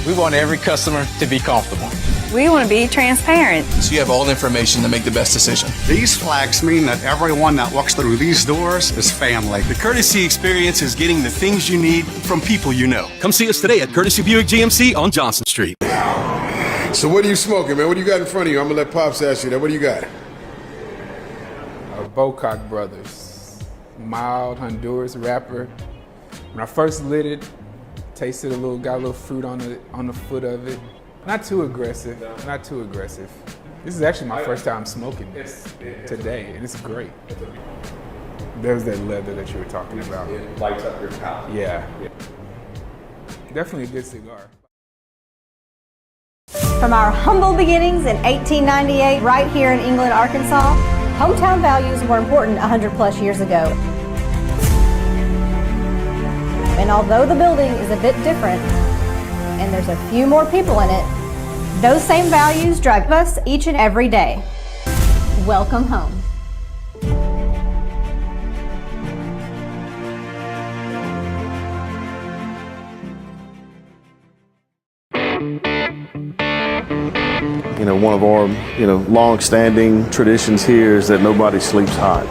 We want every customer to be comfortable. We want to be transparent. So you have all the information to make the best decision. These flags mean that everyone that walks through these doors is family. The Courtesy experience is getting the things you need from people you know. Come see us today at Courtesy Buick GMC on Johnson Street. So what are you smoking, man? What do you got in front of you? I'm going to let Pops ask you that. What do you got? Bocock Brothers. Mild Honduras wrapper. When I first lit it, tasted got a little fruit on the foot of it. Not too aggressive, not too aggressive. This is actually my first time smoking this today, and it's great. There's that leather that you were talking about. It lights up your palate. Yeah. Definitely a good cigar. From our humble beginnings in 1898, right here in England, Arkansas, hometown values were important 100 plus years ago. And although the building is a bit different, and there's a few more people in it, those same values drive us each and every day. Welcome home. One of our, long-standing traditions here is that nobody sleeps hot.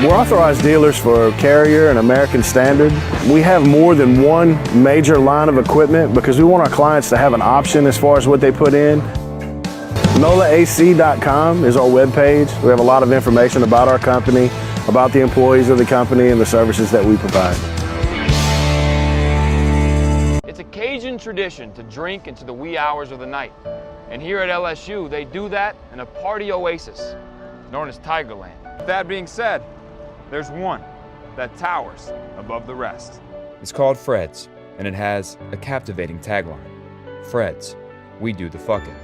We're authorized dealers for Carrier and American Standard. We have more than one major line of equipment because we want our clients to have an option as far as what they put in. NOLAAC.com is our webpage. We have a lot of information about our company, about the employees of the company, and the services that we provide. It's a Cajun tradition to drink into the wee hours of the night. And here at LSU, they do that in a party oasis known as Tigerland. With that being said, there's one that towers above the rest. It's called Fred's, and it has a captivating tagline. Fred's, we do the fucking.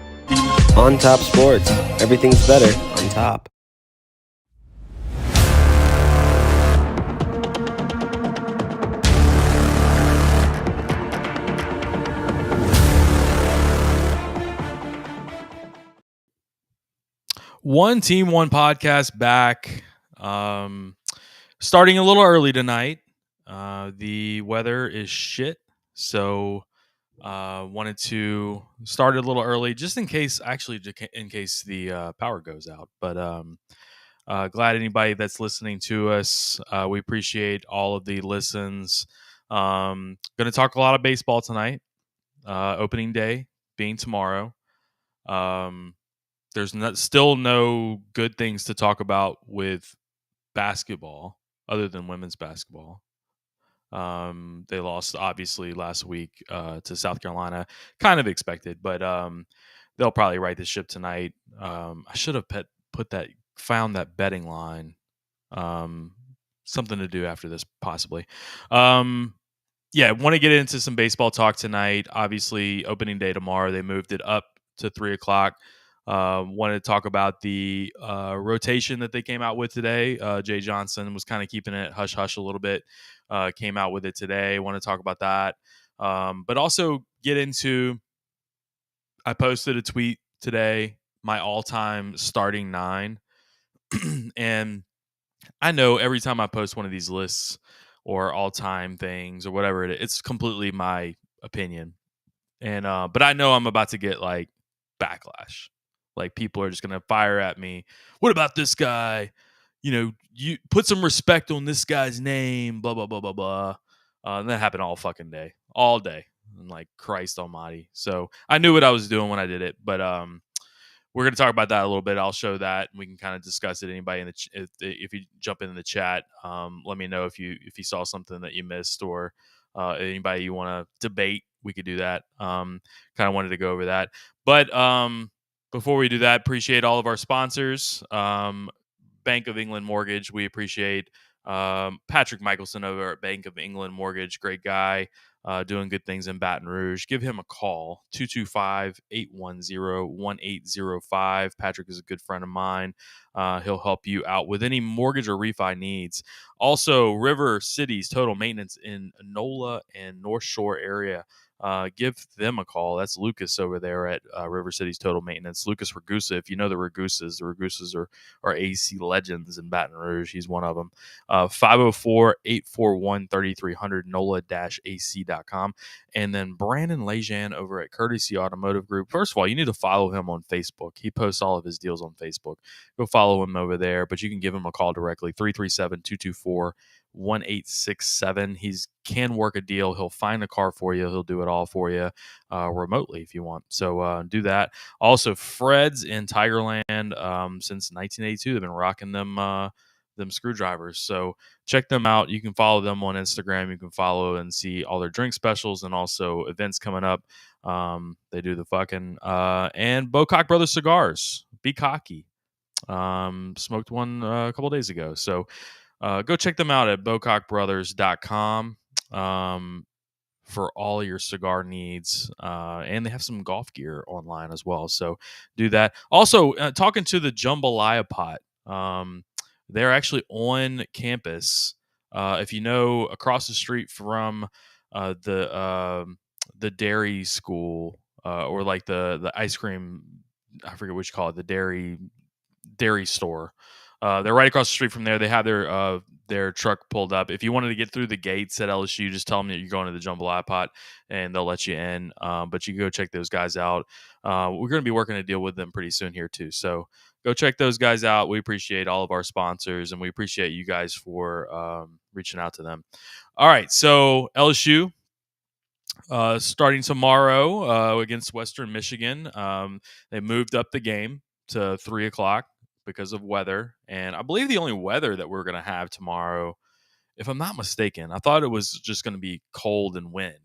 On Top Sports, everything's better on top. One Team, One Podcast back. Starting a little early tonight. The weather is shit, so wanted to start a little early just in case the power goes out. But glad anybody that's listening to us. We appreciate all of the listens. Going to talk a lot of baseball tonight. Opening day being tomorrow. There's still no good things to talk about with basketball other than women's basketball. They lost obviously last week to South Carolina, kind of expected, but they'll probably right the ship tonight. I should have found that betting line. Something to do after this possibly. Want to get into some baseball talk tonight. Obviously, opening day tomorrow. They moved it up to 3:00. Wanted to talk about the rotation that they came out with today. Jay Johnson was kind of keeping it hush-hush a little bit. Came out with it today. Want to talk about that. But also get into, I posted a tweet today, my all-time starting 9. And I know every time I post one of these lists or all-time things or whatever it is, it's completely my opinion. And but I know I'm about to get like backlash. Like people are just going to fire at me. What about this guy? You put some respect on this guy's name, blah, blah, blah, blah, blah. And that happened all fucking day, all day. I'm like, Christ almighty. So I knew what I was doing when I did it, but we're going to talk about that a little bit. I'll show that and we can kind of discuss it. Anybody if you jump in the chat, let me know if you saw something that you missed or anybody you want to debate, we could do that. Kind of wanted to go over that. But before we do that, appreciate all of our sponsors. Bank of England Mortgage, we appreciate Patrick Michelson over at Bank of England Mortgage. Great guy, doing good things in Baton Rouge. Give him a call, 225-810-1805. Patrick is a good friend of mine. He'll help you out with any mortgage or refi needs. Also, River Cities Total Maintenance in NOLA and North Shore area. give them a call. That's Lucas over there at River City's Total Maintenance. Lucas Ragusa. If you know the Ragusas are AC legends in Baton Rouge. He's one of them. 504-841-3300, NOLA-AC.com. And then Brandon Lejean over at Courtesy Automotive Group. First of all, you need to follow him on Facebook. He posts all of his deals on Facebook. Go follow him over there, but you can give him a call directly, 337-224-1867. He can work a deal. He'll find a car for you. He'll do it all for you remotely if you want. So do that. Also, Fred's in Tigerland since 1982. They've been rocking them screwdrivers. So check them out. You can follow them on Instagram. You can follow and see all their drink specials and also events coming up. They do the fucking and Bocock Brothers cigars. Be cocky. Smoked one a couple days ago. So go check them out at bocockbrothers.com for all your cigar needs. And they have some golf gear online as well. So do that. Also, talking to the Jambalaya Pot. They're actually on campus. If you know, across the street from the dairy school or like the ice cream, I forget what you call it, the dairy store. They're right across the street from there. They have their truck pulled up. If you wanted to get through the gates at LSU, just tell them that you're going to the Jambalaya Pot, and they'll let you in. But you can go check those guys out. We're going to be working a deal with them pretty soon here too. So go check those guys out. We appreciate all of our sponsors, and we appreciate you guys for reaching out to them. All right, so LSU starting tomorrow against Western Michigan. They moved up the game to 3:00 because of weather, and I believe the only weather that we're going to have tomorrow, if I'm not mistaken, I thought it was just going to be cold and wind.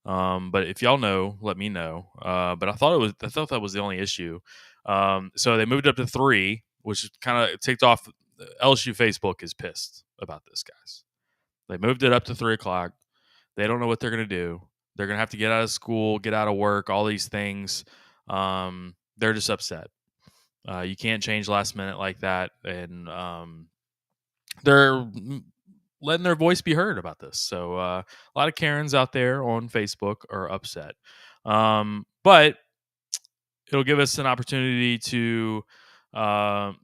But if y'all know, let me know. But I thought that was the only issue. So they moved up to 3, which kind of ticked off. LSU Facebook is pissed about this, guys. They moved it up to 3:00. They don't know what they're going to do. They're going to have to get out of school, get out of work, all these things. They're just upset. You can't change last minute like that. And they're letting their voice be heard about this. So a lot of Karens out there on Facebook are upset. But it'll give us an opportunity to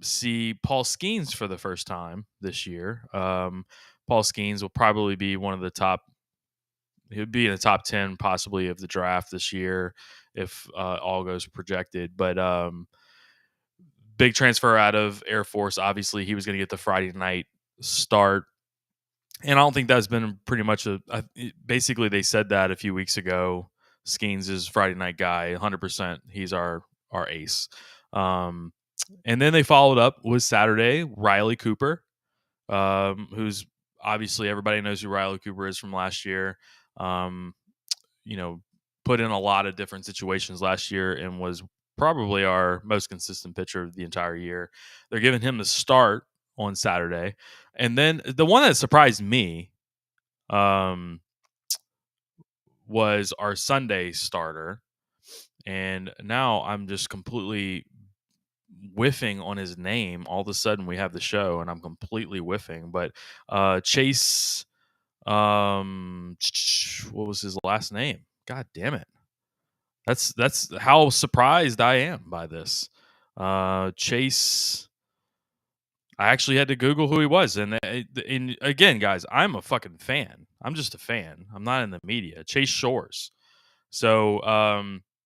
see Paul Skeens for the first time this year. Paul Skeens will probably be one of the top. He would be in the top 10 possibly of the draft this year if all goes projected. But big transfer out of Air Force. Obviously, he was going to get the Friday night start. And I don't think that's been pretty much basically they said that a few weeks ago. Skeens is Friday night guy, 100%. He's our ace. And then they followed up with Saturday, Riley Cooper, who's obviously everybody knows who Riley Cooper is from last year. Put in a lot of different situations last year and was probably our most consistent pitcher of the entire year. They're giving him the start on Saturday. And then the one that surprised me was our Sunday starter. And now I'm just completely whiffing on his name. All of a sudden we have the show and I'm completely whiffing. But Chase, what was his last name? God damn it. That's how surprised I am by this. Chase, I actually had to Google who he was. And again, guys, I'm a fucking fan. I'm just a fan. I'm not in the media. Chase Shores. So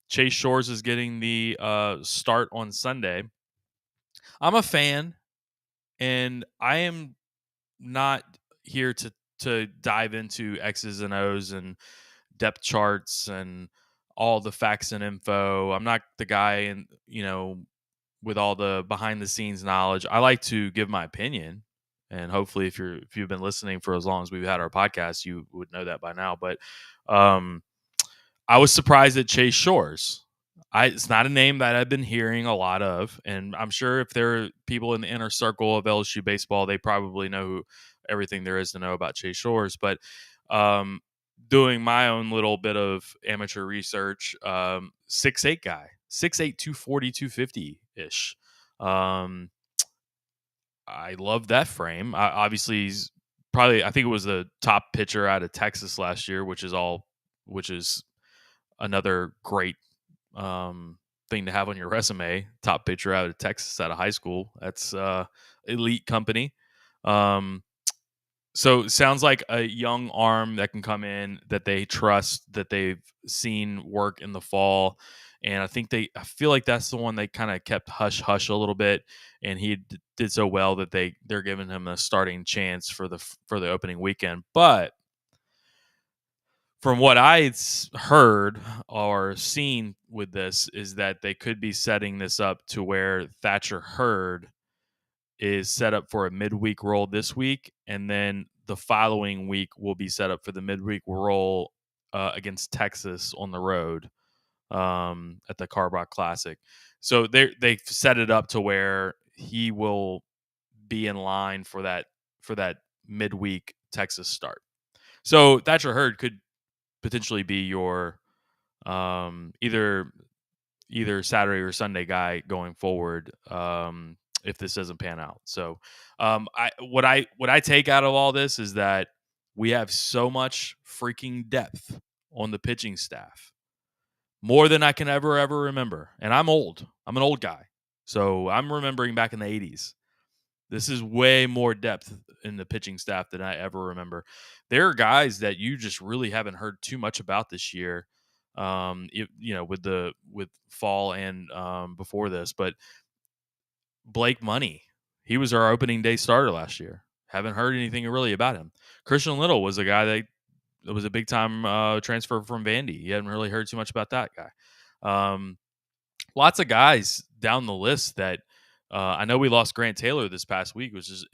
Chase Shores is getting the start on Sunday. I'm a fan, and I am not here to dive into X's and O's and depth charts and all the facts and info. I'm not the guy with all the behind the scenes knowledge. I like to give my opinion, and hopefully if you've been listening for as long as we've had our podcast, you would know that by now. But I was surprised at Chase Shores. It's not a name that I've been hearing a lot of, and I'm sure if there are people in the inner circle of LSU baseball, they probably know everything there is to know about Chase Shores. But doing my own little bit of amateur research, 6'8" guy, 6'8", 240, 250-ish. I love that frame. Obviously, he's probably, I think it was the top pitcher out of Texas last year, which is another great thing to have on your resume. Top pitcher out of Texas out of high school. That's elite company. So sounds like a young arm that can come in that they trust, that they've seen work in the fall. And I feel like that's the one they kind of kept hush hush a little bit, and he did so well that they're giving him a starting chance for the opening weekend. But from what I heard or seen with this is that they could be setting this up to where Thatcher Hurd is set up for a midweek role this week, and then the following week will be set up for the midweek role against Texas on the road at the Carbach Classic. So they've set it up to where he will be in line for that midweek Texas start. So Thatcher Hurd could potentially be your either Saturday or Sunday guy going forward if this doesn't pan out. So what I take out of all this is that we have so much freaking depth on the pitching staff, more than I can ever remember. And I'm old. I'm an old guy, so I'm remembering back in the 80s. This is way more depth in the pitching staff than I ever remember. There are guys that you just really haven't heard too much about this year, with fall and before this. But Blake Money, he was our opening day starter last year. Haven't heard anything really about him. Christian Little was a guy that was a big time transfer from Vandy. You hadn't really heard too much about that guy. Lots of guys down the list that I know we lost Grant Taylor this past week, which is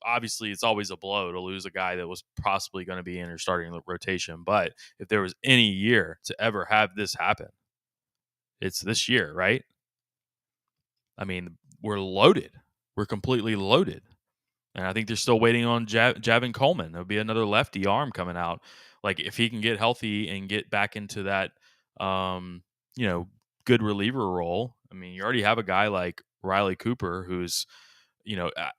obviously it's always a blow to lose a guy that was possibly going to be in your starting rotation. But if there was any year to ever have this happen, it's this year, right? I mean, we're loaded. We're completely loaded. And I think they're still waiting on Javin Coleman. There'll be another lefty arm coming out. Like, if he can get healthy and get back into that, good reliever role. I mean, you already have a guy like Riley Cooper, who's,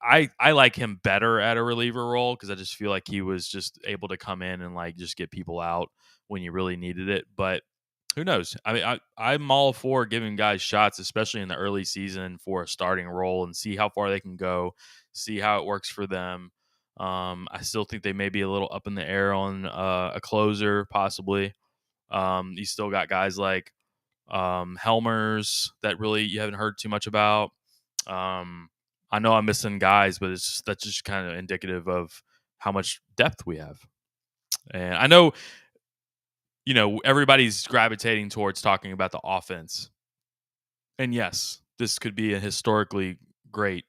I like him better at a reliever role because I just feel like he was just able to come in and like just get people out when you really needed it. But who knows? I mean, I'm all for giving guys shots, especially in the early season, for a starting role and see how far they can go, see how it works for them. I still think they may be a little up in the air on a closer, possibly. You still got guys like Helmers that really you haven't heard too much about. I know I'm missing guys, but that's just kind of indicative of how much depth we have. And I know, everybody's gravitating towards talking about the offense. And yes, this could be a historically great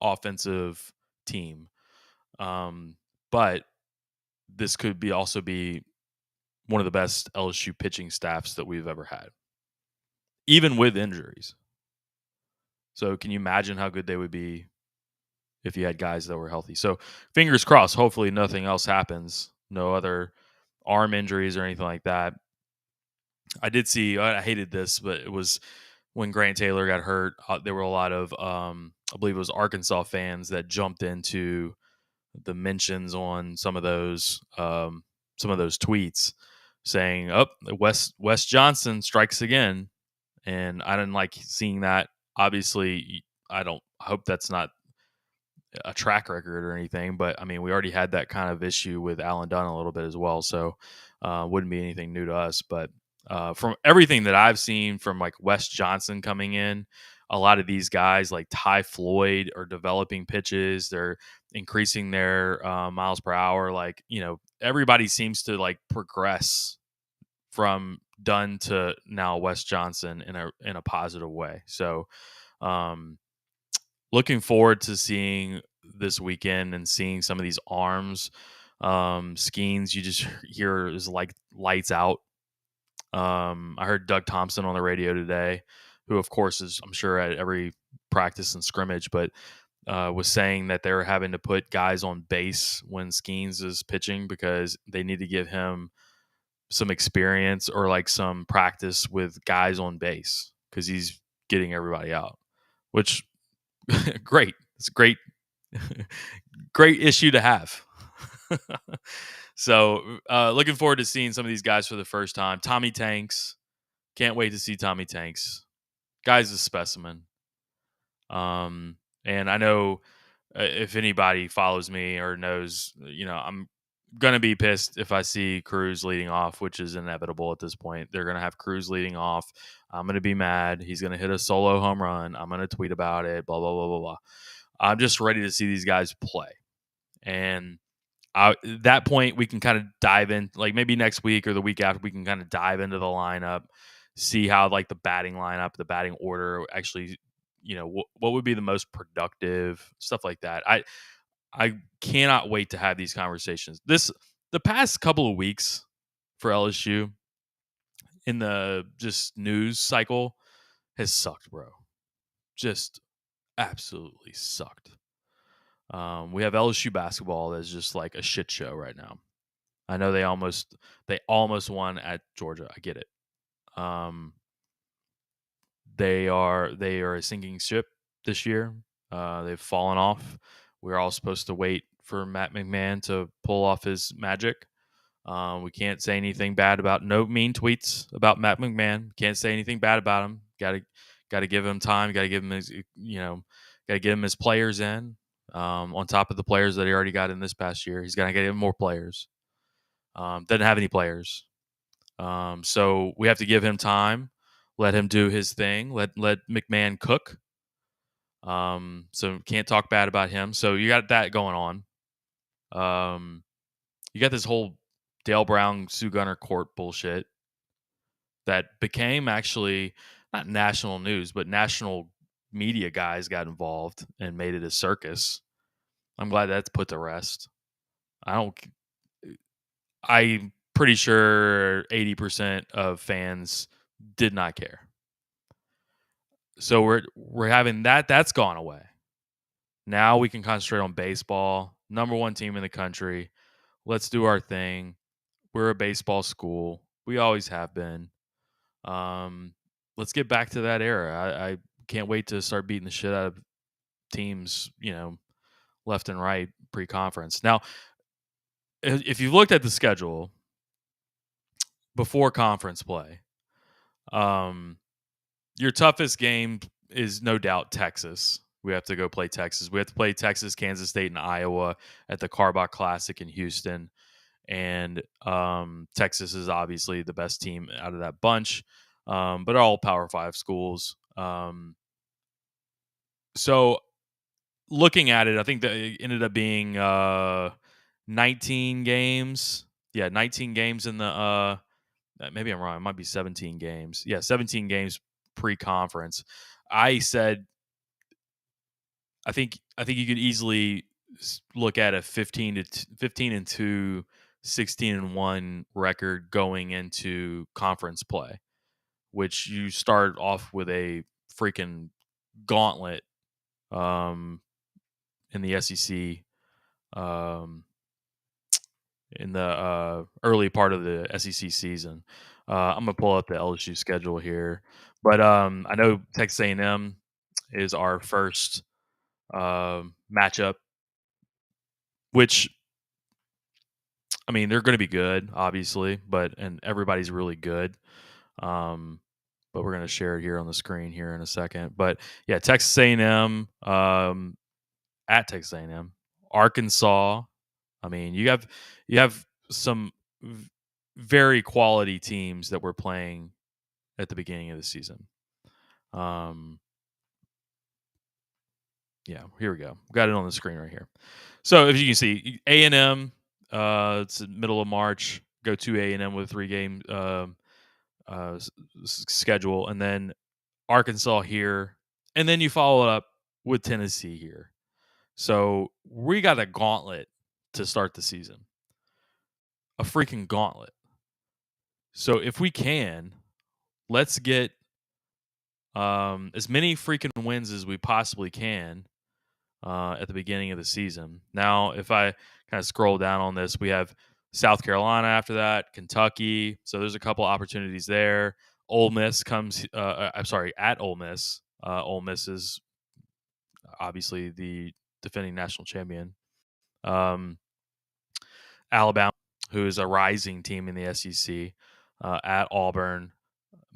offensive team. But this could also be one of the best LSU pitching staffs that we've ever had, even with injuries. So can you imagine how good they would be if you had guys that were healthy? So fingers crossed, hopefully nothing else happens. No other arm injuries or anything like that. I did see, I hated this, but it was when Grant Taylor got hurt. There were a lot of, I believe it was Arkansas fans that jumped into the mentions on some of those tweets saying, "Oh, Wes Johnson strikes again," and I didn't like seeing that. Obviously, I hope that's not a track record or anything, but I mean, we already had that kind of issue with Alan Dunn a little bit as well, so wouldn't be anything new to us. But from everything that I've seen from like Wes Johnson coming in, a lot of these guys like Ty Floyd are developing pitches. They're increasing their miles per hour. Like, everybody seems to like progress from Dunn to now Wes Johnson in a positive way. So looking forward to seeing this weekend and seeing some of these arms. Skeens, you just hear is like lights out. I heard Doug Thompson on the radio today, who of course is, I'm sure, at every practice and scrimmage, but was saying that they're having to put guys on base when Skeens is pitching because they need to give him some experience or like some practice with guys on base because he's getting everybody out, which great. It's a great issue to have. So looking forward to seeing some of these guys for the first time. Tommy Tanks, Can't wait to see Tommy Tanks. Guy's a specimen. And I know if anybody follows me or knows, I'm gonna be pissed if I see Cruz leading off, which is inevitable at this point. They're gonna have Cruz leading off. I'm gonna be mad. He's gonna hit a solo home run. I'm gonna tweet about it. Blah blah blah blah blah. I'm just ready to see these guys play, and at that point we can kind of dive in. Like maybe next week or the week after, we can kind of dive into the lineup, see how like the batting lineup, the batting order actually. What would be the most productive stuff like that. I cannot wait to have these conversations. The past couple of weeks for LSU in the just news cycle has sucked, bro. Just absolutely sucked. We have LSU basketball that's just like a shit show right now. I know they almost won at Georgia. I get it. They are a sinking ship this year. They've fallen off. We're all supposed to wait for Matt McMahon to pull off his magic. We can't say anything bad about no mean tweets about Matt McMahon. Can't say anything bad about him. Got to give him time. Got to give him his got to get him his players in. On top of the players that he already got in this past year, he's got to get him more players. Doesn't have any players, so we have to give him time. Let him do his thing. Let McMahon cook. So can't talk bad about him. So you got that going on. You got this whole Dale Brown, Sue Gunner court bullshit that became actually not national news, but national media guys got involved and made it a circus. I'm glad that's put to rest. I'm pretty sure 80% of fans did not care. So we're having that. That's gone away. Now we can concentrate on baseball. Number one team in the country. Let's do our thing. We're a baseball school. We always have been. Let's get back to that era. I can't wait to start beating the shit out of teams, left and right pre-conference. Now, if you've looked at the schedule before conference play, your toughest game is no doubt Texas. We have to go play Texas. We have to play Texas, Kansas State, and Iowa at the Carbach Classic in Houston. And Texas is obviously the best team out of that bunch, but all Power 5 schools. So looking at it, I think that it ended up being 19 games. Yeah, 19 games in the maybe I'm wrong. It might be 17 games. Yeah, 17 games pre-conference. I said I think you could easily look at a 15 and 2, 16 and 1 record going into conference play, which you start off with a freaking gauntlet in the SEC in the early part of the SEC season. I'm gonna pull up the LSU schedule here, but I know Texas A&M is our first matchup, which I mean they're going to be good, obviously, and everybody's really good. But we're going to share it here on the screen here in a second. But yeah, Texas A&M at Texas A&M, Arkansas. I mean, you have some very quality teams that we're playing at the beginning of the season. Yeah, here we go. Got it on the screen right here. So if you can see, A&M, it's the middle of March. Go to A&M with a 3-game schedule, and then Arkansas here, and then you follow it up with Tennessee here. So we got a gauntlet to start the season. A freaking gauntlet. So if we can, let's get as many freaking wins as we possibly can at the beginning of the season. Now, if I kind of scroll down on this, we have South Carolina after that, Kentucky. So there's a couple opportunities there. Ole Miss comes, at Ole Miss. Ole Miss is obviously the defending national champion. Alabama, who is a rising team in the SEC, at Auburn,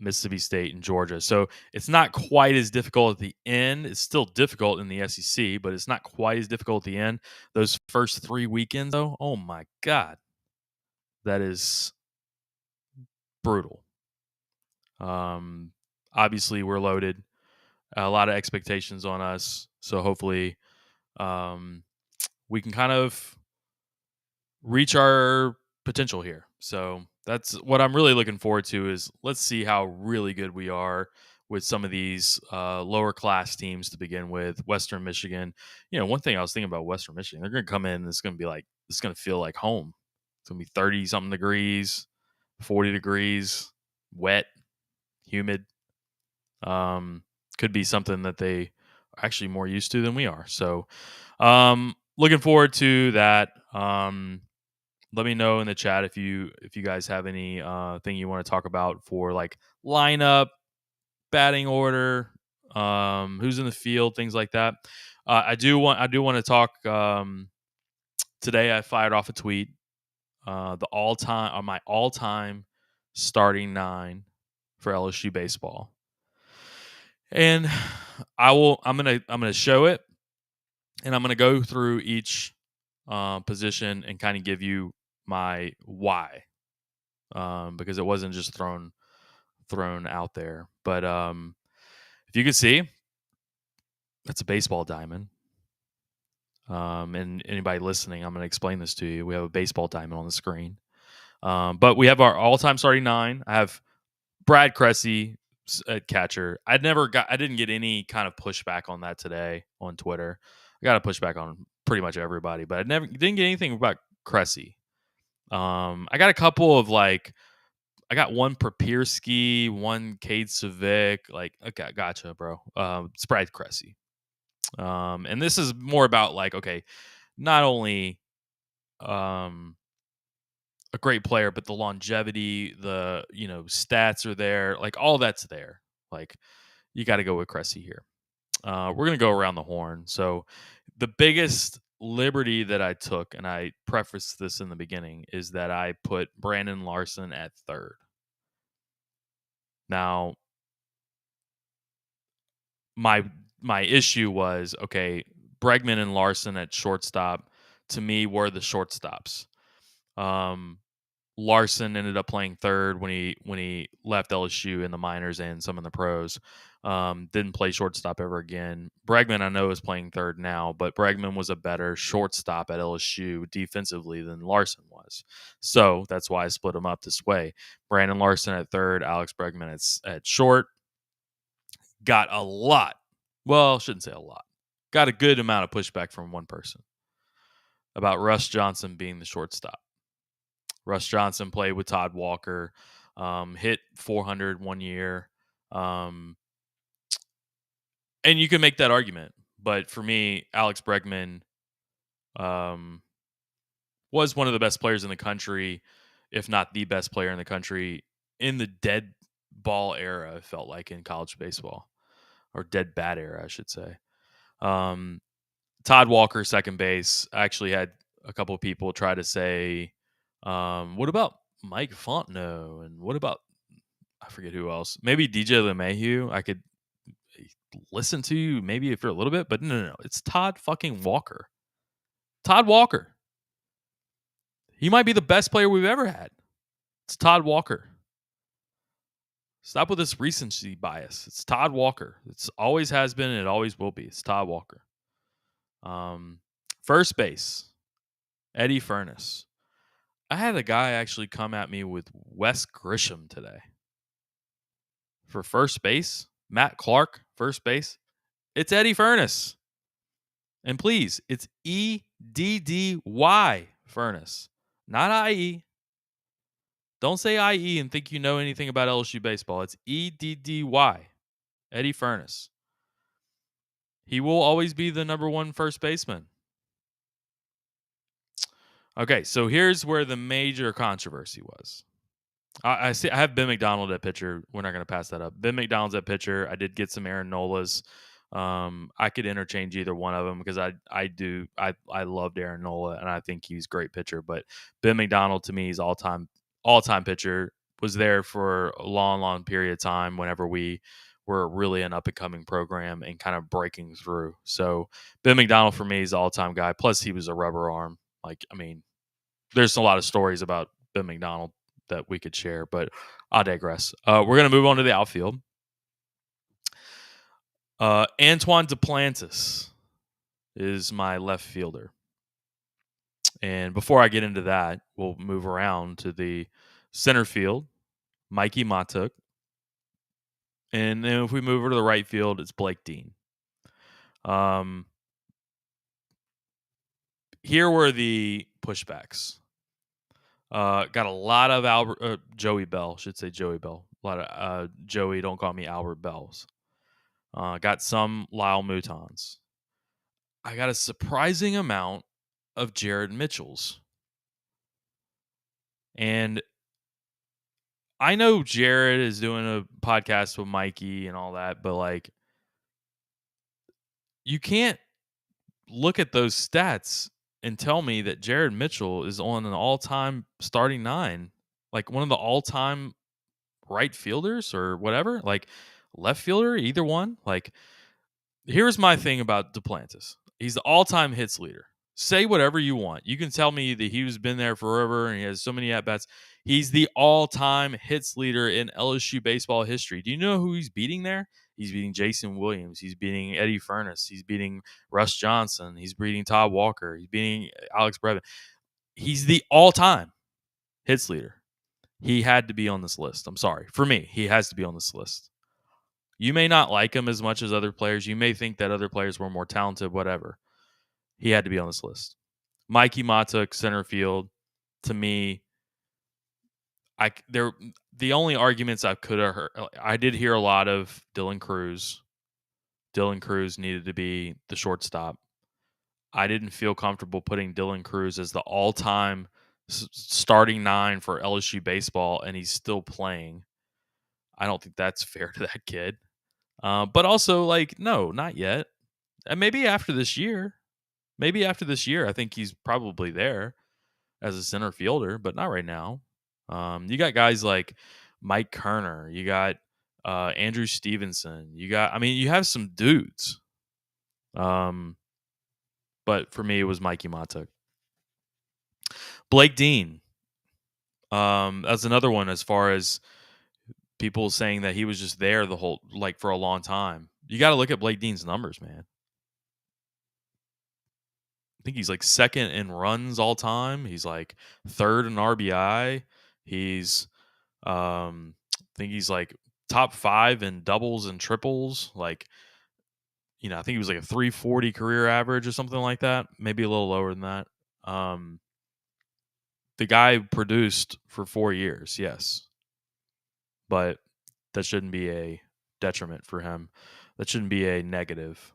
Mississippi State, and Georgia. So it's not quite as difficult at the end. It's still difficult in the SEC, but it's not quite as difficult at the end. Those first 3 weekends, though, oh my God, that is brutal. Obviously, we're loaded. A lot of expectations on us. So hopefully we can kind of reach our potential here. So that's what I'm really looking forward to is let's see how really good we are with some of these lower class teams to begin with. Western Michigan, one thing I was thinking about Western Michigan, they're going to come in and it's going to feel like home. It's going to be 30 something degrees, 40 degrees, wet, humid. Could be something that they are actually more used to than we are. So looking forward to that. Let me know in the chat if you guys have any thing you want to talk about for like lineup, batting order, who's in the field, things like that. I do want to talk. Today I fired off a tweet. My all-time starting 9 for LSU baseball, and I'm gonna show it, and I'm gonna go through each position and kind of give you my why, because it wasn't just thrown out there. But if you can see, that's a baseball diamond. And anybody listening, I'm going to explain this to you. We have a baseball diamond on the screen. But we have our all-time starting 9. I have Brad Cressy at catcher. I didn't get any kind of pushback on that today on Twitter. I got a pushback on pretty much everybody, but I didn't get anything about Cressy. I got a couple of I got one Papirski, one Cade Civic. Okay, gotcha, bro. It's Brad Cressy. And this is more about okay, not only a great player, but the longevity, the stats are there, all that's there. You got to go with Cressy here. We're gonna go around the horn. So the biggest liberty that I took, and I prefaced this in the beginning, is that I put Brandon Larson at third. Now, my issue was, okay, Bregman and Larson at shortstop, to me, were the shortstops. Larson ended up playing third when he left LSU in the minors and some in the pros. Didn't play shortstop ever again. Bregman, I know, is playing third now, but Bregman was a better shortstop at LSU defensively than Larson was. So that's why I split them up this way. Brandon Larson at third, Alex Bregman at short. Got a lot. Well, shouldn't say a lot. Got a good amount of pushback from one person about Russ Johnson being the shortstop. Russ Johnson played with Todd Walker, hit 400 one year. And you can make that argument. But for me, Alex Bregman was one of the best players in the country, if not the best player in the country, in the dead ball era, it felt like, in college baseball. Or dead bat era, I should say. Todd Walker, second base. I actually had a couple of people try to say, what about Mike Fontenot? And what about, I forget who else. Maybe DJ LeMahieu. I could listen to you maybe for a little bit, but no. It's Todd fucking Walker. Todd Walker. He might be the best player we've ever had. It's Todd Walker. Stop with this recency bias. It's Todd Walker. It's always has been and it always will be. It's Todd Walker. First base, Eddie Furness. I had a guy actually come at me with Wes Grisham today. For first base, Matt Clark, first base. It's Eddie Furness. And please, it's EDDY Furness, not IE. Don't say IE and think you know anything about LSU baseball. It's EDDY, Eddie Furness. He will always be the number 1 first baseman. Okay, so here's where the major controversy was. I have Ben McDonald at pitcher. We're not going to pass that up. Ben McDonald's at pitcher. I did get some Aaron Nolas. I could interchange either one of them because I loved Aaron Nola and I think he's a great pitcher. But Ben McDonald to me is all-time pitcher. was there for a long, long period of time whenever we were really an up-and-coming program and kind of breaking through. So Ben McDonald for me is the all-time guy. Plus, he was a rubber arm. Like, I mean, there's a lot of stories about Ben McDonald that we could share, but I'll digress. We're going to move on to the outfield. Antoine Duplantis is my left fielder. And before I get into that, we'll move around to the center field, Mikey Matuk. And then if we move over to the right field, it's Blake Dean. Here were the pushbacks. Got a lot of Joey Bell, should say Joey Bell. A lot of Joey, don't call me Albert Bells. Got some Lyle Moutons. I got a surprising amount of Jared Mitchells. And I know Jared is doing a podcast with Mikey and all that, but like, you can't look at those stats and tell me that Jared Mitchell is on an all-time starting nine, like one of the all-time right fielders or whatever, like left fielder, either one. Like, here's my thing about Duplantis. He's the all-time hits leader. Say whatever you want. You can tell me that he's been there forever and he has so many at-bats. He's the all-time hits leader in LSU baseball history. Do you know who he's beating there? He's beating Jason Williams. He's beating Eddie Furness. He's beating Russ Johnson. He's beating Todd Walker. He's beating Alex Brevin. He's the all-time hits leader. He had to be on this list. I'm sorry. For me, he has to be on this list. You may not like him as much as other players. You may think that other players were more talented, whatever. He had to be on this list. Mikey Matuk, center field. To me, the only arguments I could have heard, I did hear a lot of Dylan Cruz. Dylan Cruz needed to be the shortstop. I didn't feel comfortable putting Dylan Cruz as the all-time starting nine for LSU baseball, and he's still playing. I don't think that's fair to that kid. But also, like, no, not yet. And maybe after this year. I think he's probably there as a center fielder, but not right now. You got guys like Mike Kerner. You got Andrew Stevenson. You have some dudes. But for me, it was Mikey Matuk. Blake Dean. That's another one as far as people saying that he was just there for a long time. You got to look at Blake Dean's numbers, man. I think he's like second in runs all time. He's like third in RBI. He's, I think he's like top 5 in doubles and triples. Like, I think he was like a 340 career average or something like that. Maybe a little lower than that. The guy produced for 4 years, yes. But that shouldn't be a detriment for him. That shouldn't be a negative.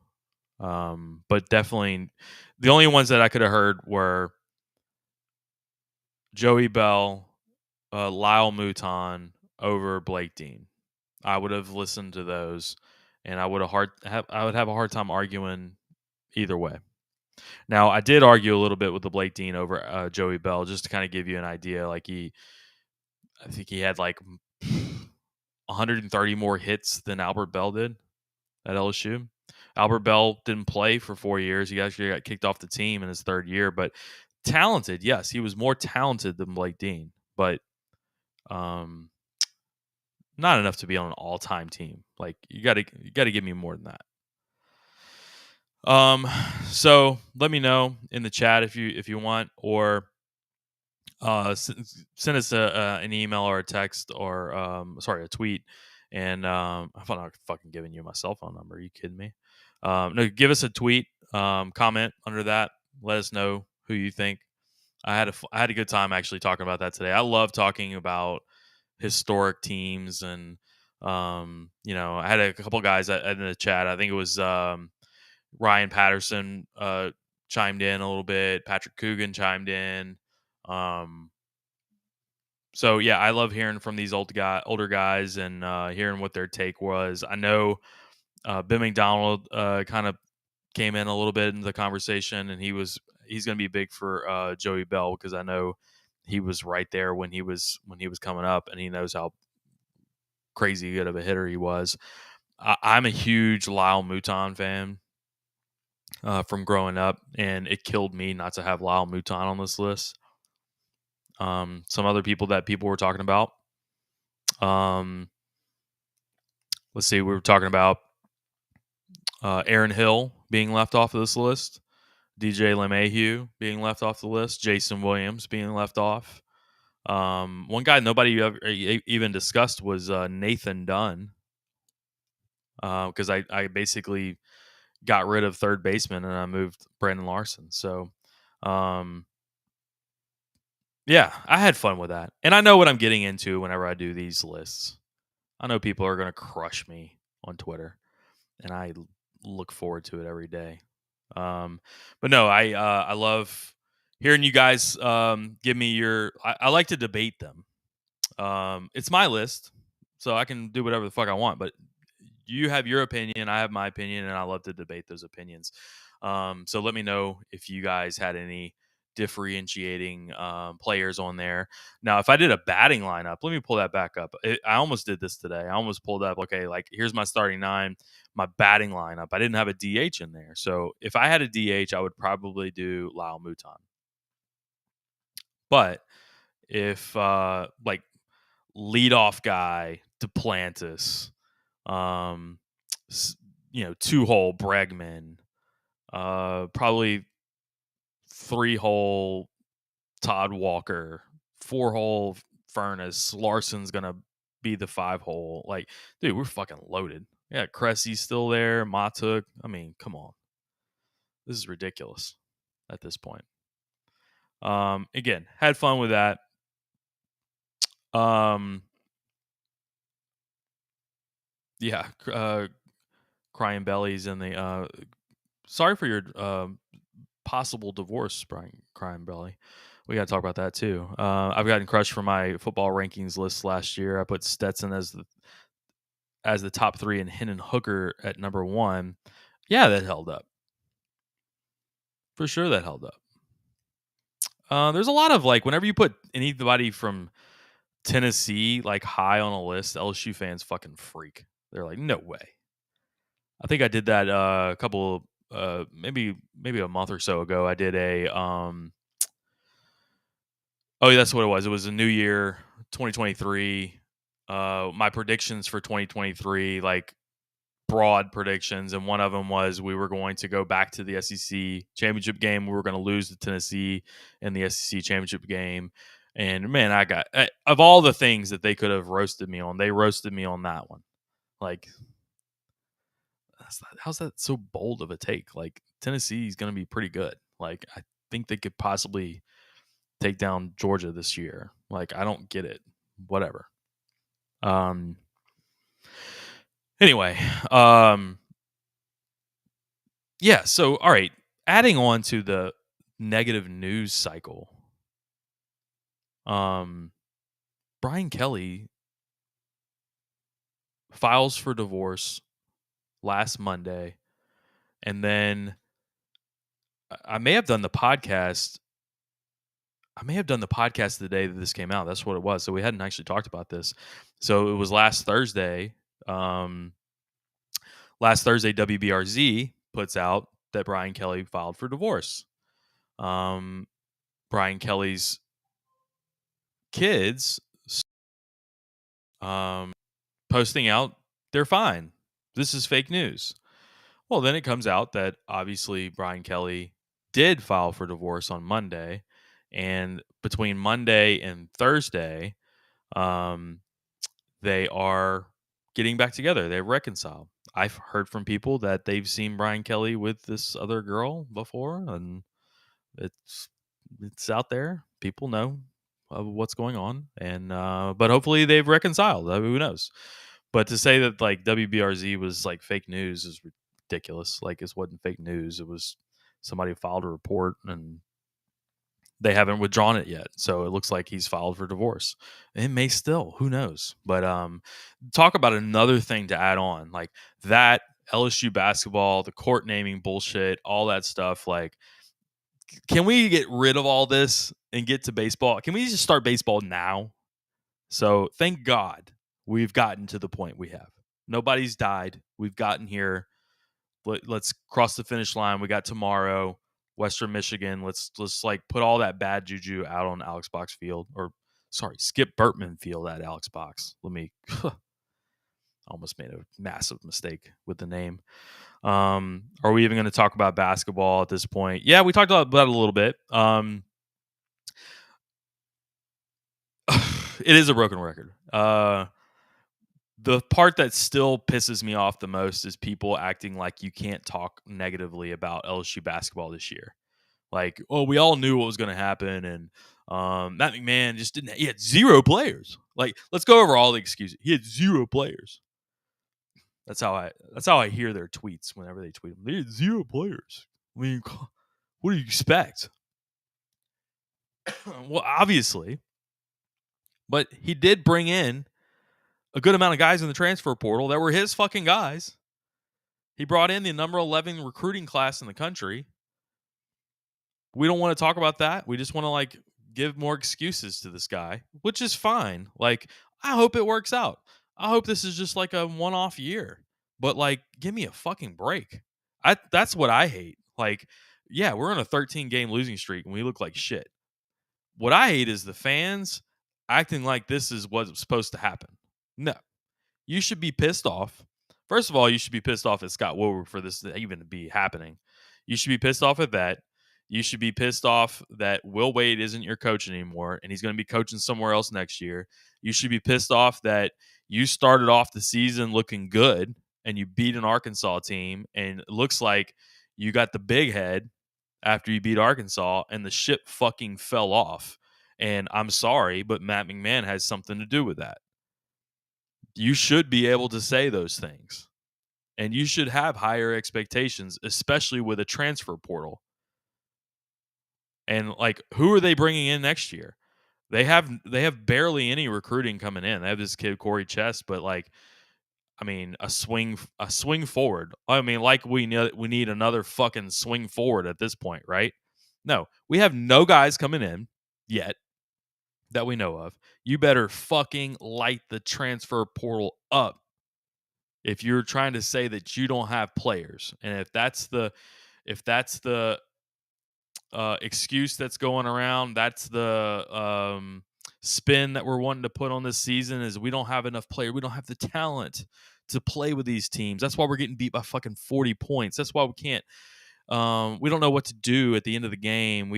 But definitely the only ones that I could have heard were Joey Bell, Lyle Mouton over Blake Dean. I would have listened to those, and I would have a hard time arguing either way. Now, I did argue a little bit with the Blake Dean over Joey Bell, just to kind of give you an idea. Like I think he had like 130 more hits than Albert Bell did at LSU. Albert Bell didn't play for 4 years. He actually got kicked off the team in his third year. But talented, yes, he was more talented than Blake Dean, but not enough to be on an all-time team. Like you got to give me more than that. So let me know in the chat if you want, or send us an email or a text or a tweet. And I'm not fucking giving you my cell phone number. Are you kidding me? No, give us a tweet, comment under that. Let us know who you think. I had a good time actually talking about that today. I love talking about historic teams, and I had a couple guys in the chat. I think it was Ryan Patterson chimed in a little bit. Patrick Coogan chimed in. So yeah, I love hearing from these older guys and hearing what their take was. I know Ben McDonald kind of came in a little bit into the conversation, and he's going to be big for Joey Bell, because I know he was right there when he was coming up, and he knows how crazy good of a hitter he was. I'm a huge Lyle Mouton fan from growing up, and it killed me not to have Lyle Mouton on this list. Some other people that people were talking about. Let's see, we were talking about Aaron Hill being left off of this list, DJ LeMahieu being left off the list, Jason Williams being left off. One guy nobody ever even discussed was Nathan Dunn, because I basically got rid of third baseman and I moved Brandon Larson. So, yeah, I had fun with that. And I know what I'm getting into whenever I do these lists. I know people are going to crush me on Twitter, and I look forward to it every day. But no, I love hearing you guys give me your. I like to debate them. It's my list, so I can do whatever the fuck I want. But you have your opinion, I have my opinion, and I love to debate those opinions. So let me know if you guys had any differentiating players on there. Now, if I did a batting lineup, let me pull that back up. I almost did this today. I almost pulled up, okay, like here's my starting nine, my batting lineup. I didn't have a DH in there. So if I had a DH, I would probably do Lyle Mouton. But if like leadoff guy, Duplantis, 2-hole Bregman, probably 3-hole Todd Walker, 4-hole Furnace. Larson's gonna be the 5-hole. Like, dude, we're fucking loaded. Yeah, Cressy's still there. Matuk. I mean, come on. This is ridiculous at this point. Again, had fun with that. Yeah, crying bellies and the sorry for your possible divorce, Brian Crying Belly. We got to talk about that too. I've gotten crushed for my football rankings list last year. I put Stetson as the top 3 and Hendon Hooker at number 1. Yeah, that held up. For sure that held up. There's a lot of, like, whenever you put anybody from Tennessee like high on a list, LSU fans fucking freak. They're like, no way. I think I did that a couple maybe a month or so ago. I did a that's what it was. It was a new year, 2023. My predictions for 2023, like broad predictions, and one of them was we were going to go back to the SEC championship game. We were going to lose to Tennessee in the SEC championship game. And man, I got of all the things that they could have roasted me on, they roasted me on that one. Like, how's that so bold of a take? Like, Tennessee is going to be pretty good. Like, I think they could possibly take down Georgia this year. Like, I don't get it. Whatever. Anyway, yeah, so all right, adding on to the negative news cycle. Brian Kelly files for divorce last Monday, and then I may have done the podcast the day that this came out. That's what it was. So we hadn't actually talked about this. So it was last Thursday. WBRZ puts out that Brian Kelly filed for divorce. Brian Kelly's kids posting out, they're fine. This is fake news. Well, then it comes out that obviously Brian Kelly did file for divorce on Monday. And between Monday and Thursday, they are getting back together. They've reconciled. I've heard from people that they've seen Brian Kelly with this other girl before, and it's out there. People know what's going on, and but hopefully they've reconciled. Who knows? But to say that like WBRZ was like fake news is ridiculous. Like, it wasn't fake news. It was somebody filed a report, and they haven't withdrawn it yet. So it looks like he's filed for divorce. It may still, who knows? But talk about another thing to add on, like that LSU basketball, the court naming bullshit, all that stuff. Like, can we get rid of all this and get to baseball? Can we just start baseball now? So thank God we've gotten to the point we have. Nobody's died. We've gotten here. Let's cross the finish line. We got tomorrow, Western Michigan. Let's like put all that bad juju out on Alex Box Field, or sorry, Skip Bertman Field at Alex Box. Almost made a massive mistake with the name. Are we even going to talk about basketball at this point? Yeah, we talked about it a little bit. It is a broken record. The part that still pisses me off the most is people acting like you can't talk negatively about LSU basketball this year. Like, oh, we all knew what was going to happen, and Matt McMahon just didn't. He had 0 players. Like, let's go over all the excuses. He had 0 players. That's how I hear their tweets whenever they tweet them. They had 0 players. I mean, what do you expect? Well, obviously, but he did bring in a good amount of guys in the transfer portal that were his fucking guys. He brought in the number 11 recruiting class in the country. We don't want to talk about that. We just want to like give more excuses to this guy, which is fine. Like, I hope it works out. I hope this is just like a one-off year. But like, give me a fucking break. That's what I hate. Like, yeah, we're on a 13-game losing streak and we look like shit. What I hate is the fans acting like this is what's supposed to happen. No. You should be pissed off. First of all, you should be pissed off at Scott Woodward for this to even be happening. You should be pissed off at that. You should be pissed off that Will Wade isn't your coach anymore and he's going to be coaching somewhere else next year. You should be pissed off that you started off the season looking good and you beat an Arkansas team and it looks like you got the big head after you beat Arkansas and the ship fucking fell off. And I'm sorry, but Matt McMahon has something to do with that. You should be able to say those things. And you should have higher expectations, especially with a transfer portal. And like, who are they bringing in next year? They have barely any recruiting coming in. They have this kid Corey Chess, but like, I mean, a swing forward. I mean, like we need another fucking swing forward at this point, right? No, we have no guys coming in yet that we know of. You better fucking light the transfer portal up if you're trying to say that you don't have players. And if that's the excuse that's going around, that's the spin that we're wanting to put on this season, is we don't have enough players. We don't have the talent to play with these teams. That's why we're getting beat by fucking 40 points. That's why we can't. We don't know what to do at the end of the game.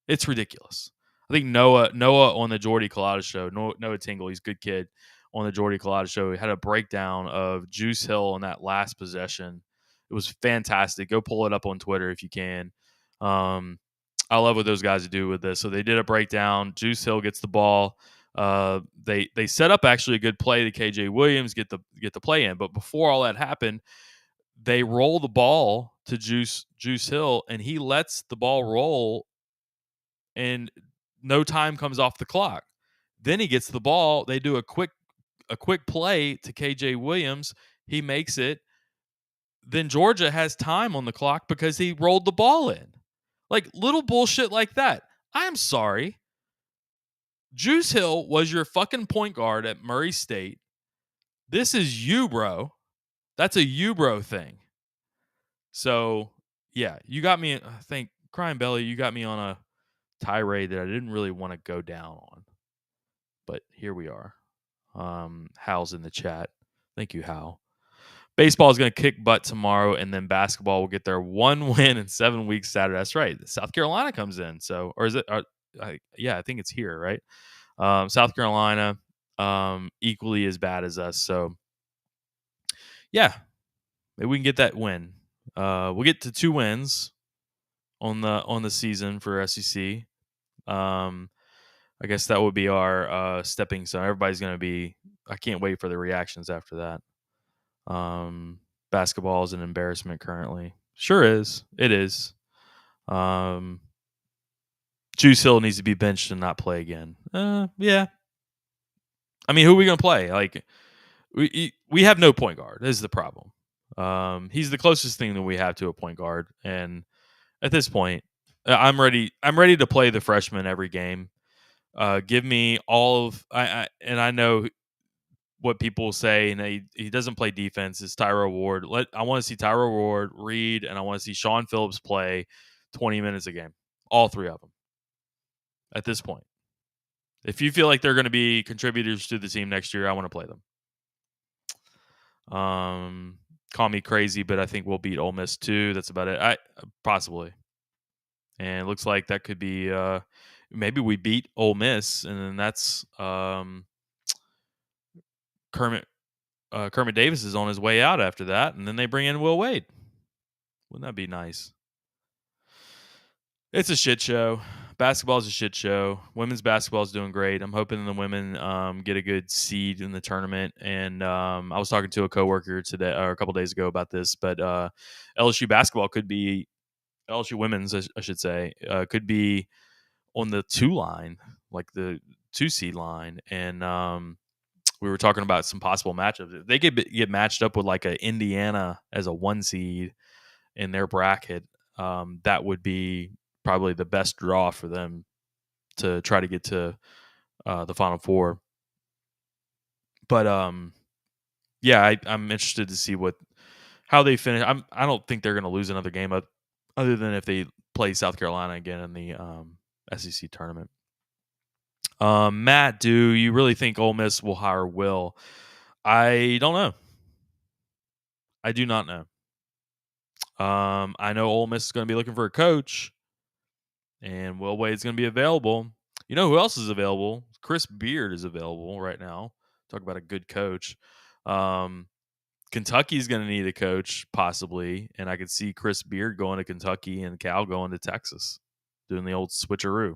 It's ridiculous. I think Noah on the Jordy Collada show, Noah Tingle, he's a good kid, on the Jordy Collada show, he had a breakdown of Juice Hill on that last possession. It was fantastic. Go pull it up on Twitter if you can. I love what those guys do with this. So they did a breakdown. Juice Hill gets the ball. They set up actually a good play to KJ Williams, get the play in. But before all that happened, they roll the ball to Juice Hill, and he lets the ball roll, and no time comes off the clock. Then he gets the ball. They do a quick play to KJ Williams. He makes it. Then Georgia has time on the clock because he rolled the ball in. Like, little bullshit like that. I'm sorry. Juice Hill was your fucking point guard at Murray State. This is you, bro. That's a you, bro thing. So, yeah, you got me, I think, Crying Belly, you got me on a tirade that I didn't really want to go down on. But here we are. Hal's in the chat. Thank you, Hal. Baseball is going to kick butt tomorrow, and then basketball will get their 1 win in 7 weeks Saturday. That's right. South Carolina comes in. So, or is it? Yeah, I think it's here, right? South Carolina, equally as bad as us. So, yeah, maybe we can get that win. We'll get to 2 wins on the season for SEC. I guess that would be our stepping stone. Everybody's going to be. I can't wait for the reactions after that. Basketball is an embarrassment currently. Sure is. It is. Juice Hill needs to be benched and not play again. Yeah. I mean, who are we going to play? Like, we have no point guard. This is the problem. He's the closest thing that we have to a point guard, and At this point, I'm ready. I'm ready to play the freshman every game. Give me all of and I know what people say, and he doesn't play defense. Is Tyro Ward? I want to see Tyro Ward, Reed, and I want to see Sean Phillips play 20 minutes a game. All three of them. At this point, if you feel like they're going to be contributors to the team next year, I want to play them. Call me crazy, but I think we'll beat Ole Miss too. That's about it. Possibly, and it looks like that could be. Maybe we beat Ole Miss, and then that's Kermit Davis is on his way out after that, and then they bring in Will Wade. Wouldn't that be nice? It's a shit show. Basketball is a shit show. Women's basketball is doing great. I'm hoping the women get a good seed in the tournament. And I was talking to a coworker today or a couple days ago about this, but LSU basketball could be LSU women's, I should say, could be on the 2 line, like the 2 seed line, and we were talking about some possible matchups. If they could get matched up with like a Indiana as a 1 seed in their bracket, that would be probably the best draw for them to try to get to the Final Four. But yeah, I'm interested to see how they finish. I don't think they're going to lose another game other than if they play South Carolina again in the SEC tournament. Matt, do you really think Ole Miss will hire Will? I don't know. I do not know. I know Ole Miss is going to be looking for a coach, and Will Wade's going to be available. You know who else is available? Chris Beard is available right now. Talk about a good coach. Kentucky's going to need a coach, possibly, and I could see Chris Beard going to Kentucky and Cal going to Texas, doing the old switcheroo.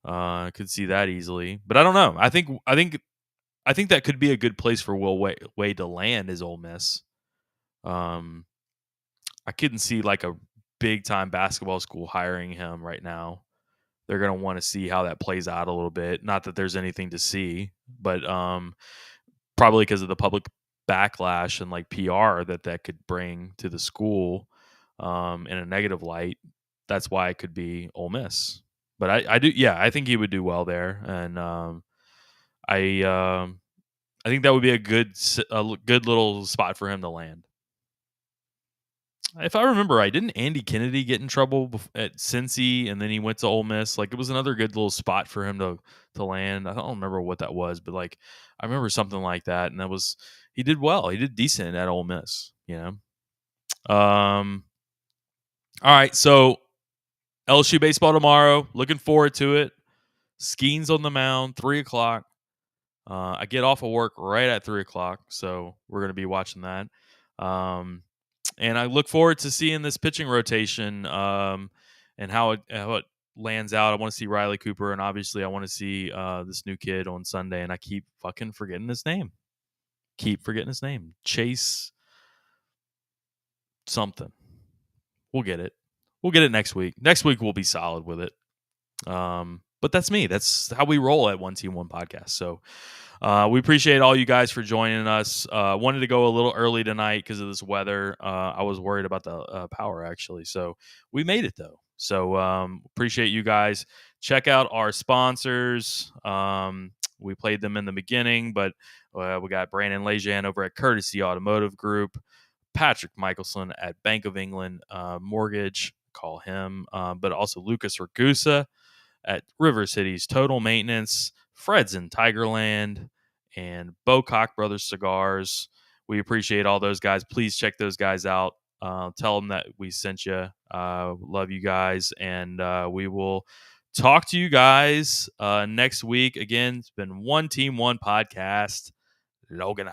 I could see that easily, but I don't know. I think that could be a good place for Will Wade to land is Ole Miss. I couldn't see like a big time basketball school hiring him right now. They're going to want to see how that plays out a little bit. Not that there's anything to see, but probably because of the public backlash and like PR that could bring to the school in a negative light. That's why it could be Ole Miss. But I do, yeah, I think he would do well there, and I think that would be a good little spot for him to land. If I remember right, didn't Andy Kennedy get in trouble at Cincy, and then he went to Ole Miss? Like, it was another good little spot for him to land. I don't remember what that was, but like I remember something like that, and he did well. He did decent at Ole Miss, you know. All right, so LSU baseball tomorrow. Looking forward to it. Skeens on the mound, 3:00. I get off of work right at 3:00, so we're going to be watching that. And I look forward to seeing this pitching rotation and how it lands out. I want to see Riley Cooper, and obviously I want to see this new kid on Sunday, and I keep fucking forgetting his name. Chase something. We'll get it. We'll get it next week. Next week we'll be solid with it. But that's me. That's how we roll at One Team One Podcast. So we appreciate all you guys for joining us. Wanted to go a little early tonight because of this weather. I was worried about the power actually. So we made it though. So appreciate you guys. Check out our sponsors. We played them in the beginning, but we got Brandon Lejean over at Courtesy Automotive Group, Patrick Michelson at Bank of England Mortgage, call him, but also Lucas Ragusa at River Cities Total Maintenance, Fred's in Tigerland, and Bocock Brothers Cigars. We appreciate all those guys. Please check those guys out. Tell them that we sent you. Love you guys, and we will talk to you guys next week. Again, it's been One Team One Podcast. Logan out.